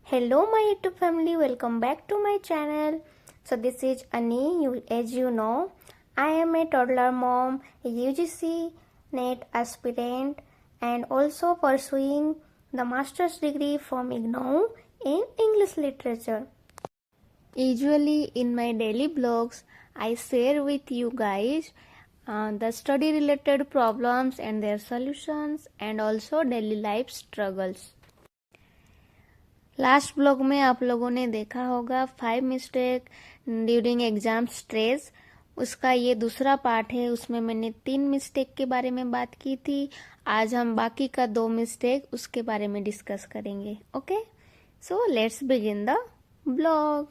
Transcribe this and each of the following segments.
Hello my YouTube family, welcome back to my channel. So this is Ani. As you know, I am a toddler mom, a UGC NET aspirant and also pursuing the master's degree from IGNOU in English literature. Usually in my daily blogs, I share with you guys the study related problems and their solutions and also daily life struggles. Last blog में आप लोगों ने देखा होगा 5 mistake during exam stress. उसका ये दूसरा part है। उसमें मैंने 3 मिस्टेक के बारे में बात की थी। आज हम बाकी का 2 मिस्टेक उसके बारे में डिस्कस करेंगे। Okay, so let's begin the blog.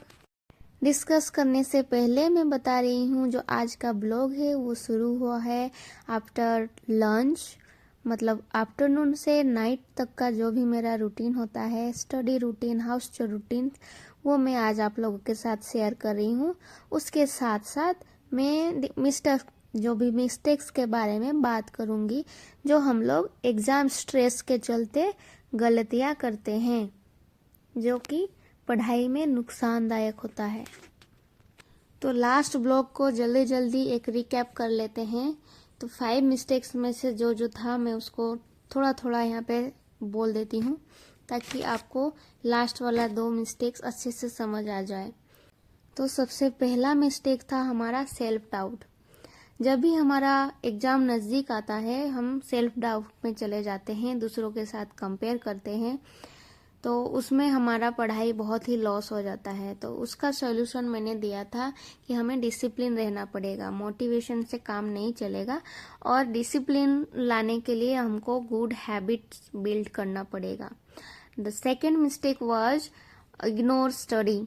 Discuss करने से पहले मैं बता रही हूँ जो आज का ब्लॉग है वो शुरू हुआ है आफ्टर लंच, मतलब आफ्टरनून से नाइट तक का जो भी मेरा रूटीन होता है, स्टडी रूटीन, हाउस रूटीन, वो मैं आज आप लोगों के साथ शेयर कर रही हूँ। उसके साथ साथ मैं जो भी मिस्टेक्स के बारे में बात करूँगी जो हम लोग एग्जाम स्ट्रेस के चलते गलतियाँ करते हैं, जो कि पढ़ाई में नुकसानदायक होता है। तो लास्ट ब्लॉग को जल्दी जल्दी एक रिकैप कर लेते हैं। तो 5 मिस्टेक्स में से जो था मैं उसको थोड़ा थोड़ा यहाँ पे बोल देती हूँ ताकि आपको लास्ट वाला 2 मिस्टेक्स अच्छे से समझ आ जाए। तो सबसे पहला मिस्टेक था हमारा सेल्फ डाउट। जब भी हमारा एग्जाम नज़दीक आता है हम सेल्फ डाउट में चले जाते हैं, दूसरों के साथ कंपेयर करते हैं, तो उसमें हमारा पढ़ाई बहुत ही लॉस हो जाता है। तो उसका सॉल्यूशन मैंने दिया था कि हमें डिसिप्लिन रहना पड़ेगा, मोटिवेशन से काम नहीं चलेगा और डिसिप्लिन लाने के लिए हमको गुड हैबिट्स बिल्ड करना पड़ेगा। The second mistake was ignore study.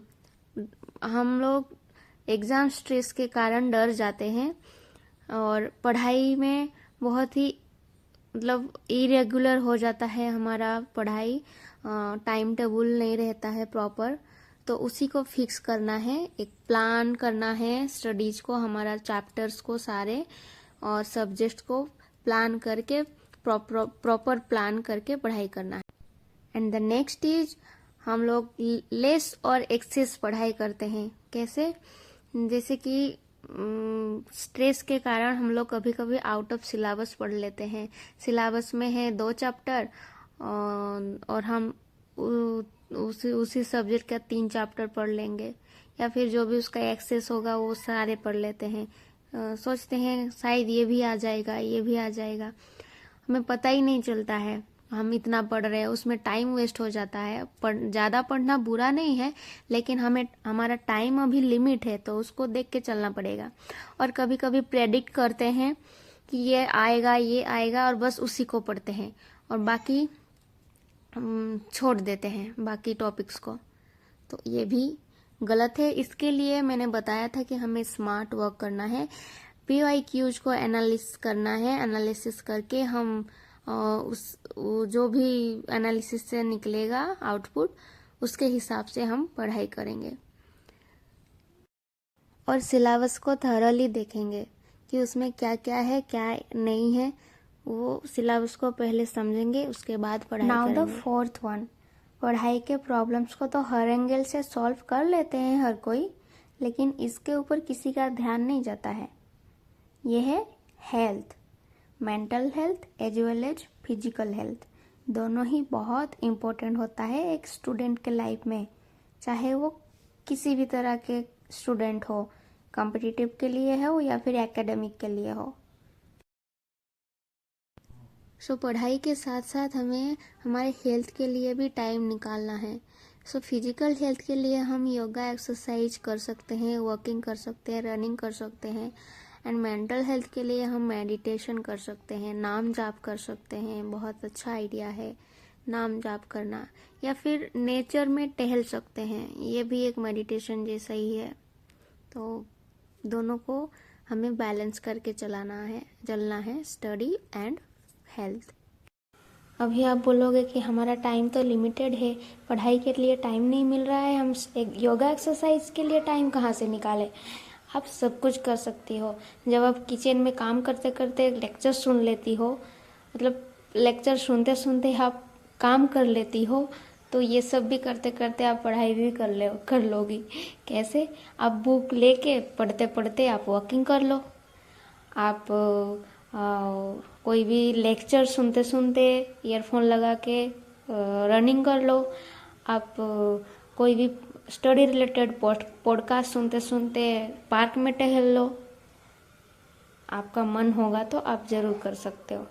हम लोग एग्जाम स्ट्रेस के कारण डर जाते हैं और पढ़ाई में बहुत ही मतलब इरेगुलर हो जाता है हमारा पढ़ाई, टाइम टेबल नहीं रहता है प्रॉपर। तो उसी को फिक्स करना है, एक प्लान करना है स्टडीज को, हमारा चैप्टर्स को सारे और सब्जेक्ट को प्लान करके प्रॉपर प्लान करके पढ़ाई करना है। एंड द नेक्स्ट इज हम लोग लेस और एक्सेस पढ़ाई करते हैं। कैसे? जैसे कि स्ट्रेस के कारण हम लोग कभी कभी आउट ऑफ सिलेबस पढ़ लेते हैं। सिलेबस में है 2 चैप्टर और हम उसी सब्जेक्ट का 3 चैप्टर पढ़ लेंगे, या फिर जो भी उसका एक्सेस होगा वो सारे पढ़ लेते हैं। सोचते हैं शायद ये भी आ जाएगा, ये भी आ जाएगा, हमें पता ही नहीं चलता है हम इतना पढ़ रहे हैं, उसमें टाइम वेस्ट हो जाता है। ज़्यादा पढ़ना बुरा नहीं है, लेकिन हमारा टाइम अभी लिमिट है तो उसको देख के चलना पड़ेगा। और कभी कभी प्रेडिक्ट करते हैं कि ये आएगा और बस उसी को पढ़ते हैं और बाकी छोड़ देते हैं बाकी टॉपिक्स को। तो ये भी गलत है। इसके लिए मैंने बताया था कि हमें स्मार्ट वर्क करना है, PYQs को एनालिसिस करना है। एनालिसिस करके हम जो भी एनालिसिस से निकलेगा आउटपुट, उसके हिसाब से हम पढ़ाई करेंगे और सिलेबस को थॉरली देखेंगे कि उसमें क्या क्या है क्या नहीं है। वो सिलेबस को पहले समझेंगे, उसके बाद पढ़ाई करेंगे। नाउ द फोर्थ वन, पढ़ाई के प्रॉब्लम्स को तो हर एंगल से सॉल्व कर लेते हैं हर कोई, लेकिन इसके ऊपर किसी का ध्यान नहीं जाता है। ये है health, mental health as well as physical health. दोनों ही बहुत इम्पोर्टेंट होता है एक स्टूडेंट के लाइफ में, चाहे वो किसी भी तरह के स्टूडेंट हो, कॉम्पिटिटिव के लिए हो या फिर एकेडमिक के लिए हो। सो पढ़ाई के साथ साथ हमें हमारे हेल्थ के लिए भी टाइम निकालना है। सो फिजिकल हेल्थ के लिए हम योगा एक्सरसाइज कर सकते हैं, वॉकिंग कर सकते हैं, रनिंग कर सकते हैं। एंड मेंटल हेल्थ के लिए हम मेडिटेशन कर सकते हैं, नाम जाप कर सकते हैं। बहुत अच्छा आइडिया है नाम जाप करना, या फिर नेचर में टहल सकते हैं, ये भी एक मेडिटेशन जैसा ही है। तो दोनों को हमें बैलेंस करके चलना है, स्टडी एंड हेल्थ। अभी आप बोलोगे कि हमारा टाइम तो लिमिटेड है, पढ़ाई के लिए टाइम नहीं मिल रहा है, हम योगा एक्सरसाइज के लिए टाइम कहाँ से निकालें? आप सब कुछ कर सकती हो। जब आप किचन में काम करते करते लेक्चर सुन लेती हो, मतलब लेक्चर सुनते सुनते आप काम कर लेती हो, तो ये सब भी करते करते आप पढ़ाई भी कर लोगी। कैसे? आप बुक लेके पढ़ते पढ़ते आप वॉकिंग कर लो, आप कोई भी लेक्चर सुनते सुनते ईयरफोन लगा के रनिंग कर लो, आप कोई भी स्टडी रिलेटेड पॉडकास्ट सुनते सुनते पार्क में टहल लो। आपका मन होगा तो आप ज़रूर कर सकते हो।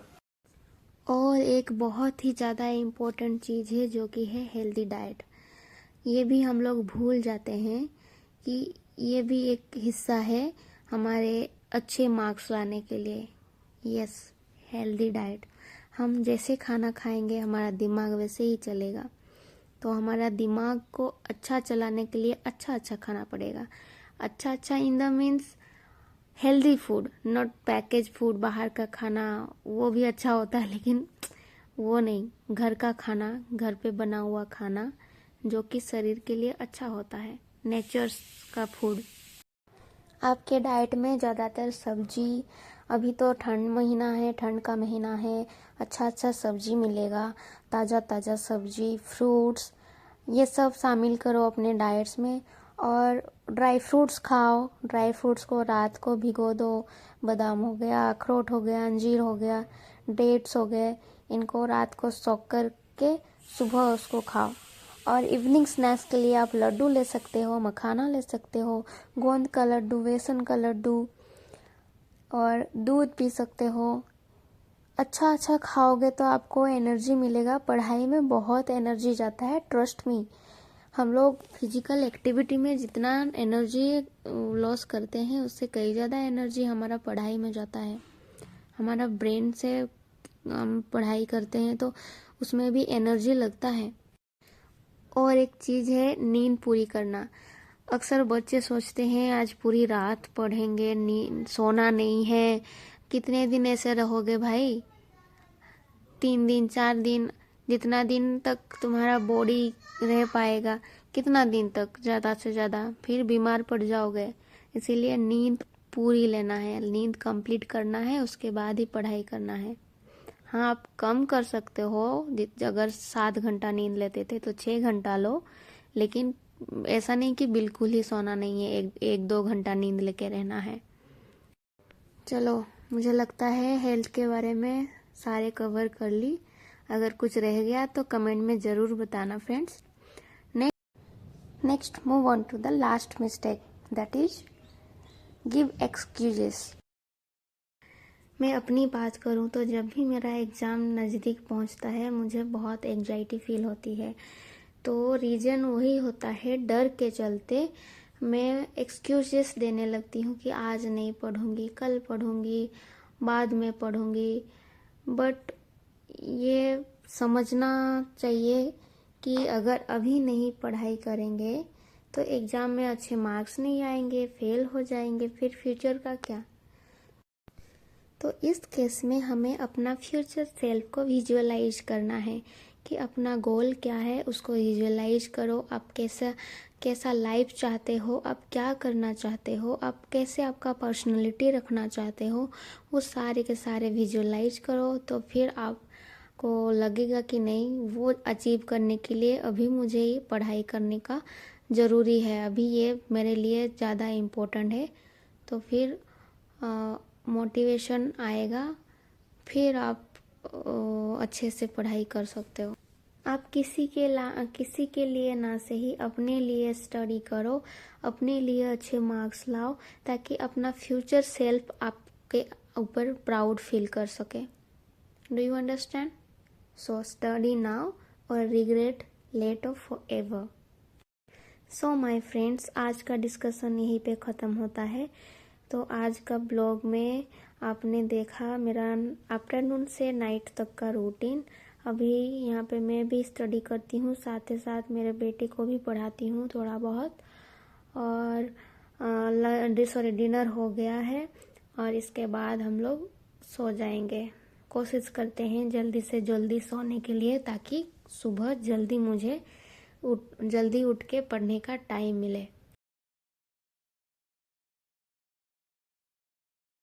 और एक बहुत ही ज़्यादा इम्पोर्टेंट चीज़ है जो कि है हेल्दी डाइट। ये भी हम लोग भूल जाते हैं कि ये भी एक हिस्सा है हमारे अच्छे मार्क्स लाने के लिए। Yes, healthy diet. हम जैसे खाना खाएंगे हमारा दिमाग वैसे ही चलेगा। तो हमारा दिमाग को अच्छा चलाने के लिए अच्छा अच्छा खाना पड़ेगा। अच्छा अच्छा in the means healthy food, not package food. बाहर का खाना वो भी अच्छा होता है लेकिन वो नहीं, घर का खाना, घर पे बना हुआ खाना जो कि शरीर के लिए अच्छा होता है, नेचर्स का फूड। आपके डाइट में ज़्यादातर सब्जी, अभी तो ठंड महीना है, ठंड का महीना है, अच्छा अच्छा सब्जी मिलेगा, ताज़ा ताज़ा सब्जी, फ्रूट्स, ये सब शामिल करो अपने डाइट्स में। और ड्राई फ्रूट्स खाओ, ड्राई फ्रूट्स को रात को भिगो दो। बादाम हो गया, अखरोट हो गया, अंजीर हो गया, डेट्स हो गए, इनको रात को सोक करके सुबह उसको खाओ। और इवनिंग स्नैक्स के लिए आप लड्डू ले सकते हो, मखाना ले सकते हो, गोंद का लड्डू, बेसन का लड्डू, और दूध पी सकते हो। अच्छा अच्छा खाओगे तो आपको एनर्जी मिलेगा। पढ़ाई में बहुत एनर्जी जाता है, ट्रस्ट मी। हम लोग फिजिकल एक्टिविटी में जितना एनर्जी लॉस करते हैं उससे कई ज़्यादा एनर्जी हमारा पढ़ाई में जाता है। हमारा ब्रेन से हम पढ़ाई करते हैं तो उसमें भी एनर्जी लगता है। और एक चीज़ है नींद पूरी करना। अक्सर बच्चे सोचते हैं आज पूरी रात पढ़ेंगे, नींद सोना नहीं है। कितने दिन ऐसे रहोगे भाई? 3 दिन 4 दिन, जितना दिन तक तुम्हारा बॉडी रह पाएगा, कितना दिन तक, ज़्यादा से ज़्यादा, फिर बीमार पड़ जाओगे। इसीलिए नींद पूरी लेना है, नींद कंप्लीट करना है, उसके बाद ही पढ़ाई करना है। हाँ, आप कम कर सकते हो। अगर 7 घंटा नींद लेते थे तो 6 घंटा लो, लेकिन ऐसा नहीं कि बिल्कुल ही सोना नहीं है, एक 2 घंटा नींद लेके रहना है। चलो, मुझे लगता है हेल्थ के बारे में सारे कवर कर ली। अगर कुछ रह गया तो कमेंट में ज़रूर बताना friends. Next move on to the last mistake, that is give excuses. मैं अपनी बात करूं तो जब भी मेरा एग्ज़ाम नज़दीक पहुंचता है मुझे बहुत एंजाइटी फील होती है। तो रीज़न वही होता है, डर के चलते मैं एक्सक्यूजेस देने लगती हूँ कि आज नहीं पढ़ूंगी, कल पढ़ूंगी, बाद में पढ़ूंगी। बट ये समझना चाहिए कि अगर अभी नहीं पढ़ाई करेंगे तो एग्ज़ाम में अच्छे मार्क्स नहीं आएंगे, फेल हो जाएंगे, फिर फ्यूचर का क्या। तो इस केस में हमें अपना फ्यूचर सेल्फ को विजुअलाइज करना है कि अपना गोल क्या है, उसको विजुअलाइज करो। आप कैसा लाइफ चाहते हो, आप क्या करना चाहते हो, आप कैसे आपका पर्सनालिटी रखना चाहते हो, वो सारे के सारे विजुअलाइज करो। तो फिर आपको लगेगा कि नहीं, वो अचीव करने के लिए अभी मुझे ये पढ़ाई करने का ज़रूरी है, अभी ये मेरे लिए ज़्यादा इम्पोर्टेंट है। तो फिर मोटिवेशन आएगा, फिर आप अच्छे से पढ़ाई कर सकते हो। आप किसी के लिए ना सही अपने लिए स्टडी करो, अपने लिए अच्छे मार्क्स लाओ, ताकि अपना फ्यूचर सेल्फ आपके ऊपर प्राउड फील कर सके। Do you understand? So study now और regret later forever. So my friends, आज का डिस्कशन यहीं पे ख़त्म होता है। तो आज का ब्लॉग में आपने देखा मेरा आफ्टरनून से नाइट तक का रूटीन। अभी यहाँ पे मैं भी स्टडी करती हूँ, साथ ही साथ मेरे बेटे को भी पढ़ाती हूँ थोड़ा बहुत। और डिनर हो गया है और इसके बाद हम लोग सो जाएंगे। कोशिश करते हैं जल्दी से जल्दी सोने के लिए, ताकि सुबह जल्दी मुझे जल्दी उठ के पढ़ने का टाइम मिले।